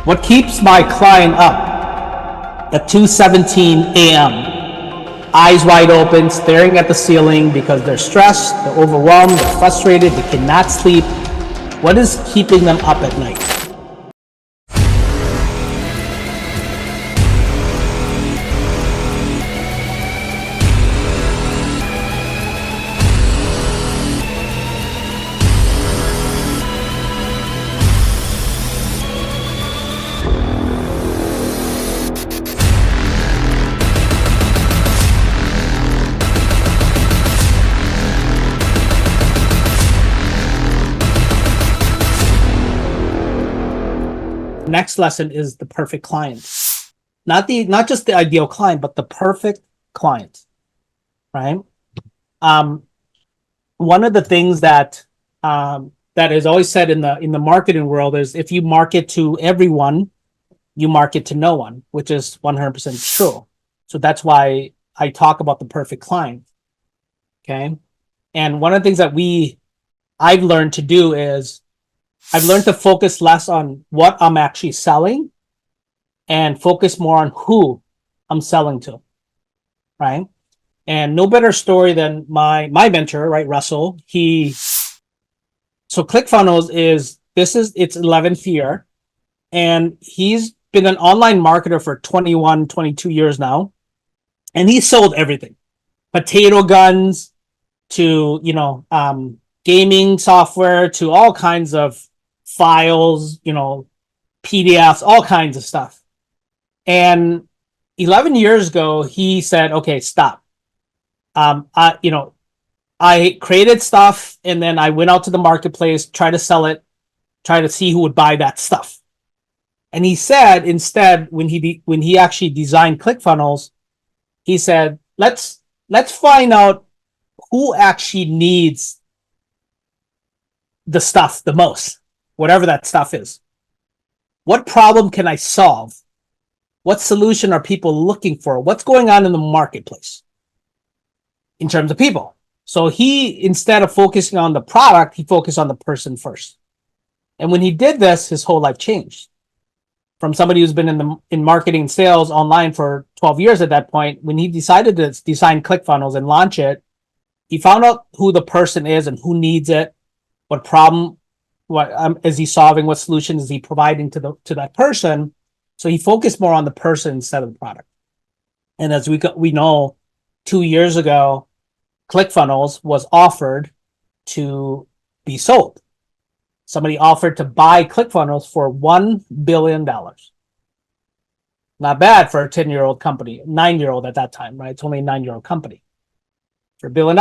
What keeps my client up at 2:17 a.m., eyes wide open, staring at the ceiling because they're stressed, they're overwhelmed, they're frustrated, they cannot sleep? What is keeping them up at night? Next lesson is the perfect client. Not just the ideal client, but the perfect client, right? One of the things that is always said in the marketing world is if you market to everyone, you market to no one, which is 100% true. So that's why I talk about the perfect client. Okay. And one of the things that I've learned to do is I've learned to focus less on what I'm actually selling and focus more on who I'm selling to, right? And no better story than my mentor, right, Russell. So ClickFunnels is its 11th year, and he's been an online marketer for 21, 22 years now, and he sold everything, potato guns to gaming software to all kinds of files, PDFs, all kinds of stuff. And 11 years ago, he said, okay, stop. I created stuff and then I went out to the marketplace, try to sell it, try to see who would buy that stuff. And he said, instead, when he actually designed ClickFunnels, he said, let's find out who actually needs the stuff the most, whatever that stuff is. What problem can I solve? What solution are people looking for? What's going on in the marketplace in terms of people? So he, instead of focusing on the product, he focused on the person first. And when he did this, his whole life changed. From somebody who's been in marketing and sales online for 12 years at that point, when he decided to design ClickFunnels and launch it, he found out who the person is and who needs it, what problem is he solving, what solution is he providing to that person. So he focused more on the person instead of the product. And as we know, 2 years ago, ClickFunnels was offered to be sold. Somebody offered to buy ClickFunnels for $1 billion. Not bad for a 10-year-old company, 9-year-old at that time, right? It's only a 9-year-old company for $1 billion.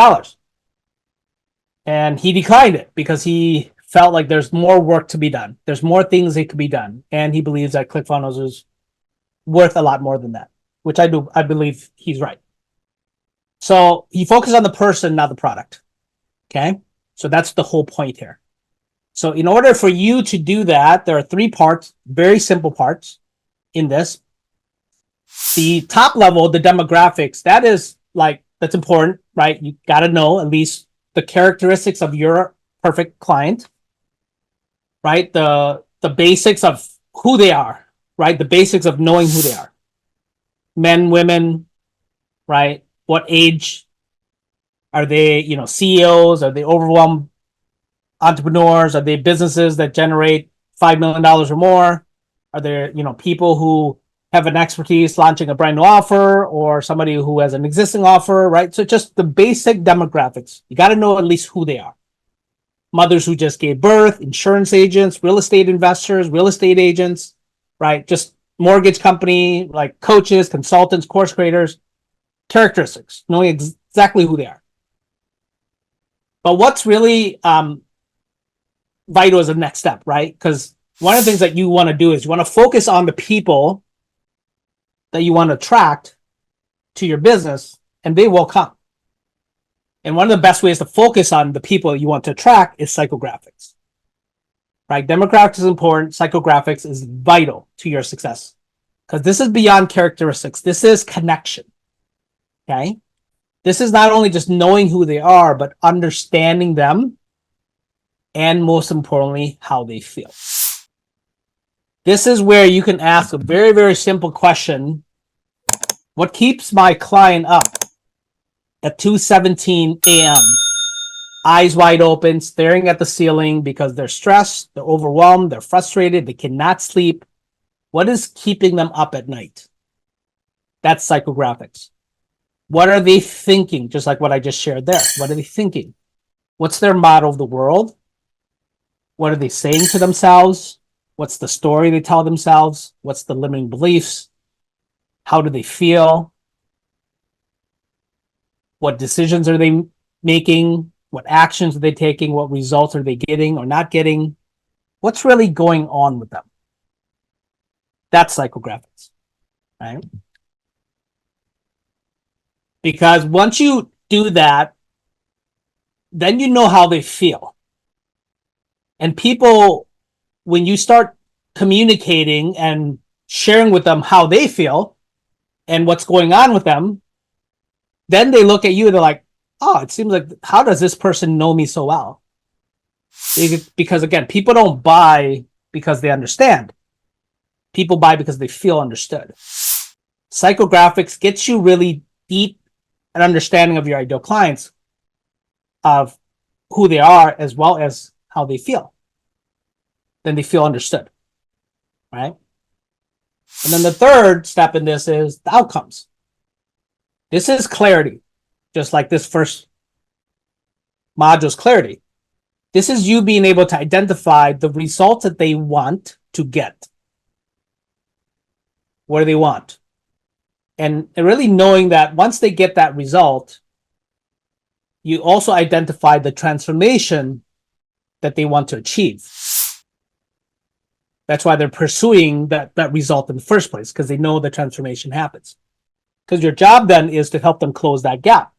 And he declined it because he felt like there's more work to be done. There's more things that could be done. And he believes that ClickFunnels is worth a lot more than that, which I believe he's right. So he focused on the person, not the product. Okay. So that's the whole point here. So in order for you to do that, there are 3 parts, very simple parts in this. The top level, the demographics, that's important, right? You got to know at least the characteristics of your perfect client, right? The basics of who they are, right? The basics of knowing who they are. Men, women, right? What age? Are they, CEOs? Are they overwhelmed entrepreneurs? Are they businesses that generate $5 million or more? Are there, people who have an expertise launching a brand new offer, or somebody who has an existing offer, right? So just the basic demographics. You got to know at least who they are. Mothers who just gave birth, insurance agents, real estate investors, real estate agents, right? Just mortgage company, like coaches, consultants, course creators, characteristics, knowing exactly who they are. But what's really vital is the next step, right? Because one of the things that you want to do is you want to focus on the people that you want to attract to your business, and they will come. And one of the best ways to focus on the people you want to attract is psychographics, right? Demographics is important. Psychographics is vital to your success because this is beyond characteristics. This is connection, okay? This is not only just knowing who they are, but understanding them and, most importantly, how they feel. This is where you can ask a very, very simple question. What keeps my client up at 2:17 a.m.? Eyes wide open, staring at the ceiling because they're stressed, they're overwhelmed, they're frustrated, they cannot sleep. What is keeping them up at night? That's psychographics. What are they thinking? Just like what I just shared there. What are they thinking? What's their model of the world? What are they saying to themselves? What's the story they tell themselves? What's the limiting beliefs? How do they feel? What decisions are they making? What actions are they taking? What results are they getting or not getting? What's really going on with them? That's psychographics, right? Because once you do that, then you know how they feel. And people, when you start communicating and sharing with them how they feel and what's going on with them, then they look at you, they're like, oh, it seems like, how does this person know me so well? Because again, people don't buy because they understand. People buy because they feel understood. Psychographics gets you really deep an understanding of your ideal clients, of who they are as well as how they feel. Then they feel understood, right? And then the third step in this is the outcomes. This is clarity, just like this first module's clarity. This is you being able to identify the results that they want to get. What do they want? And really knowing that once they get that result, you also identify the transformation that they want to achieve. That's why they're pursuing that result in the first place, because they know the transformation happens. Because your job then is to help them close that gap.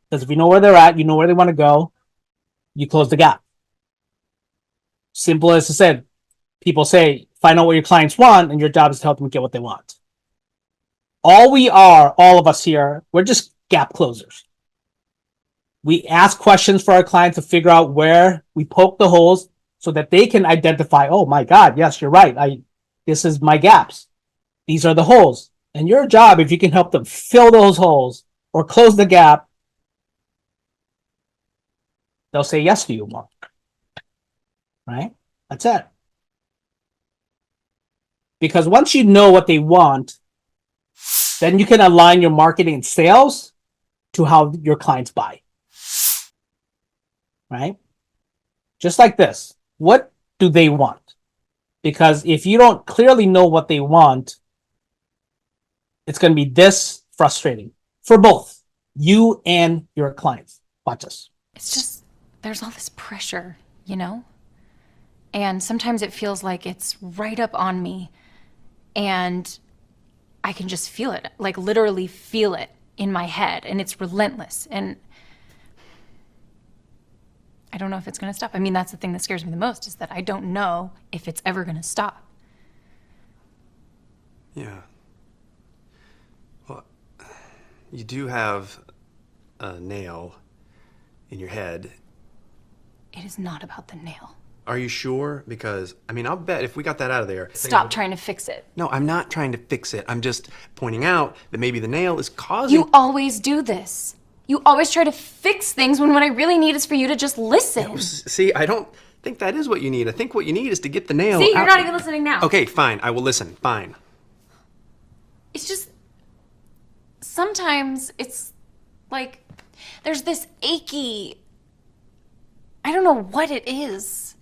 Because if you know where they're at, you know where they want to go, you close the gap. Simple as I said, people say, find out what your clients want, and your job is to help them get what they want. All of us here, we're just gap closers. We ask questions for our clients to figure out where we poke the holes so that they can identify, oh my God, yes, you're right. This is my gaps. These are the holes. And your job, if you can help them fill those holes or close the gap, they'll say yes to you more. Right? That's it. Because once you know what they want, then you can align your marketing and sales to how your clients buy. Right? Just like this. What do they want? Because if you don't clearly know what they want, it's going to be this frustrating for both you and your clients. Watch this. It's just, there's all this pressure, you know? And sometimes it feels like it's right up on me and I can just feel it, like literally feel it in my head, and it's relentless. And I don't know if it's going to stop. I mean, that's the thing that scares me the most, is that I don't know if it's ever going to stop. Yeah. Well, you do have a nail in your head. It is not about the nail. Are you sure? Because, I mean, I'll bet if we got that out of there... Stop trying to fix it. No, I'm not trying to fix it. I'm just pointing out that maybe the nail is causing... You always do this. You always try to fix things when what I really need is for you to just listen. Yeah, see, I don't think that is what you need. I think what you need is to get the nail See, you're out. not even listening now. Okay, fine. I will listen. Fine. It's just... Sometimes it's like there's this achy... I don't know what it is.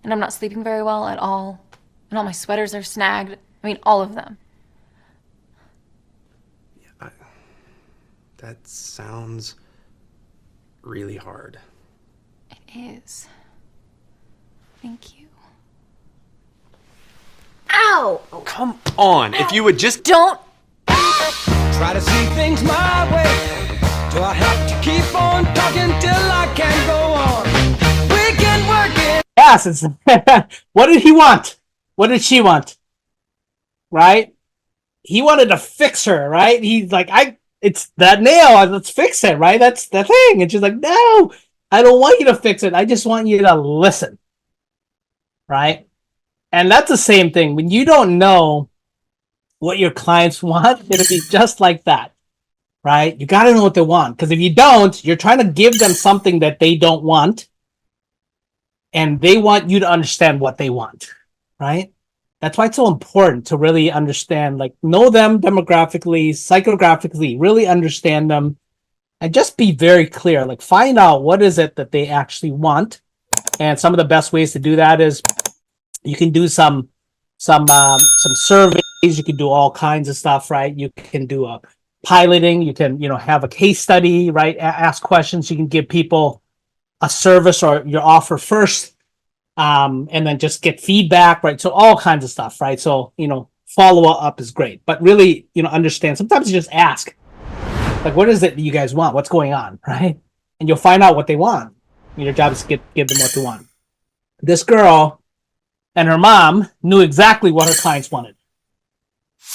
And I'm not sleeping very well at all. And all my sweaters are snagged. I mean, all of them. Yeah, that sounds really hard. It is. Thank you. Ow! Oh, come on. If you would just... Don't... Try to see things my way. Do I have to keep on talking till I can't go on? We can work it. Yes, it's what did he want? What did she want? Right? He wanted to fix her, right? He's like, it's that nail, let's fix it, right? That's the thing. And she's like, no, I don't want you to fix it. I just want you to listen. Right? And that's the same thing. When you don't know what your clients want, it'll be just like that, right? You got to know what they want. Because if you don't, you're trying to give them something that they don't want. And they want you to understand what they want, right? That's why it's so important to really understand, like, know them demographically, psychographically, really understand them, and just be very clear. Like, find out what is it that they actually want. And some of the best ways to do that is you can do some surveys. You can do all kinds of stuff, right? You can do a piloting. You can have a case study, right? Ask questions. You can give people a service or your offer first, and then just get feedback, right? So all kinds of stuff, right? So follow up is great, but really understand. Sometimes you just ask, like, what is it that you guys want? What's going on, right? And you'll find out what they want. Your job is to give them what they want. This girl and her mom knew exactly what her clients wanted,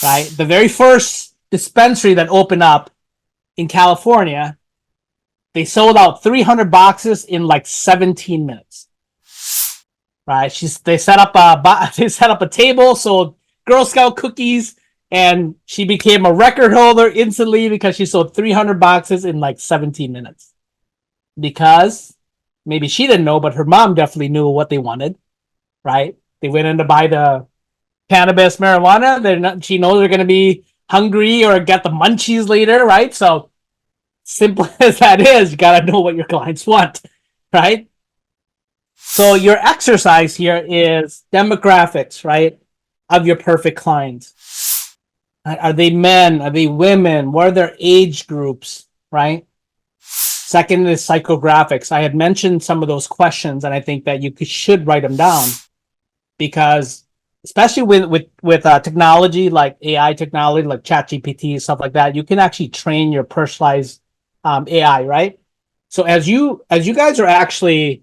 right? The very first dispensary that opened up in California, they sold out 300 boxes in like 17 minutes, right? They set up a table, sold Girl Scout cookies, and she became a record holder instantly because she sold 300 boxes in like 17 minutes. Because maybe she didn't know, but her mom definitely knew what they wanted, right? They went in to buy the cannabis, marijuana. She knows they're going to be hungry or get the munchies later, right? So simple as that is, you got to know what your clients want, right? So your exercise here is demographics, right, of your perfect clients. Are they men? Are they women? What are their age groups, right? Second is psychographics. I had mentioned some of those questions, and I think that you should write them down, because especially with technology like AI technology, like ChatGPT, stuff like that, you can actually train your personalized AI, right? So as you guys are actually,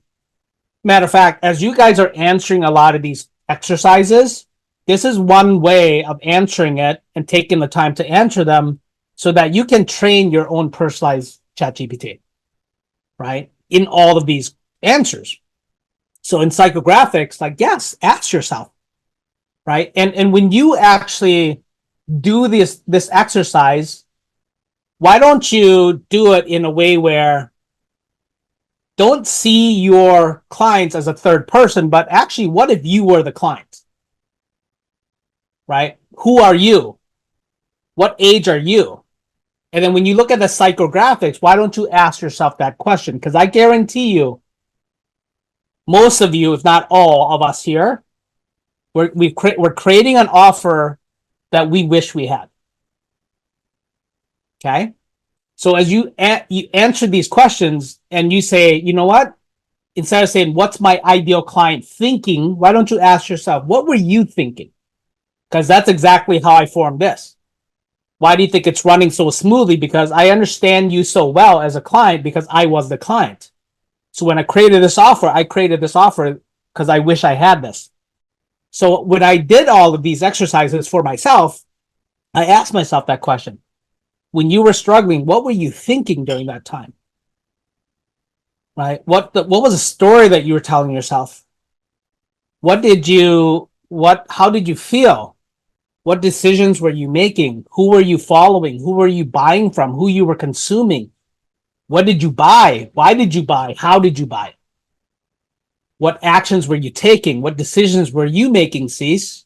matter of fact, as you guys are answering a lot of these exercises, this is one way of answering it and taking the time to answer them so that you can train your own personalized ChatGPT, right? In all of these answers. So in psychographics, like, yes, ask yourself, right? And when you actually do this exercise, why don't you do it in a way where don't see your clients as a third person, but actually, what if you were the client, right? Who are you? What age are you? And then when you look at the psychographics, why don't you ask yourself that question? Because I guarantee you, most of you, if not all of us here, we're creating an offer that we wish we had. Okay? So as you answer these questions and you say, you know what? Instead of saying, what's my ideal client thinking? Why don't you ask yourself, what were you thinking? Because that's exactly how I formed this. Why do you think it's running so smoothly? Because I understand you so well as a client because I was the client. So when I created this offer because I wish I had this. So when I did all of these exercises for myself, I asked myself that question. When you were struggling, what were you thinking during that time? Right? What was the story that you were telling yourself? How did you feel? What decisions were you making? Who were you following? Who were you buying from? Who you were consuming? What did you buy? Why did you buy? How did you buy? What actions were you taking? What decisions were you making, Cease?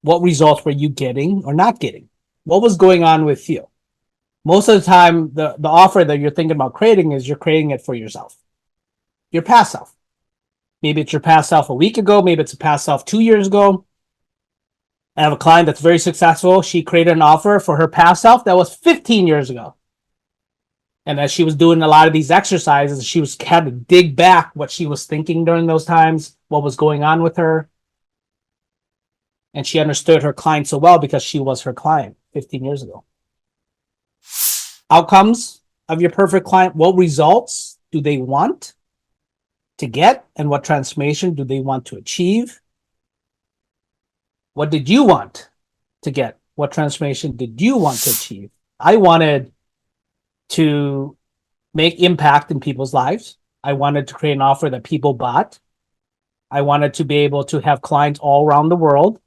What results were you getting or not getting? What was going on with you? Most of the time, the offer that you're thinking about creating is you're creating it for yourself. Your past self. Maybe it's your past self a week ago. Maybe it's a past self 2 years ago. I have a client that's very successful. She created an offer for her past self that was 15 years ago. And as she was doing a lot of these exercises, she had to dig back what she was thinking during those times, what was going on with her. And she understood her client so well because she was her client 15 years ago. Outcomes of your perfect client. What results do they want to get? And what transformation do they want to achieve? What did you want to get? What transformation did you want to achieve? I wanted to make impact in people's lives. I wanted to create an offer that people bought. I wanted to be able to have clients all around the world.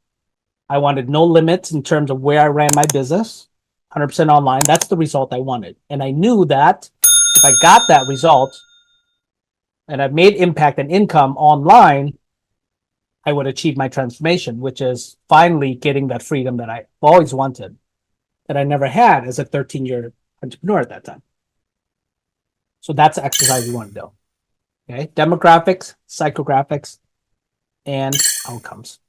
I wanted no limits in terms of where I ran my business, 100% online. That's the result I wanted. And I knew that if I got that result and I've made impact and income online, I would achieve my transformation, which is finally getting that freedom that I always wanted, that I never had as a 13-year entrepreneur at that time. So that's the exercise we want to do. Okay, demographics, psychographics, and outcomes.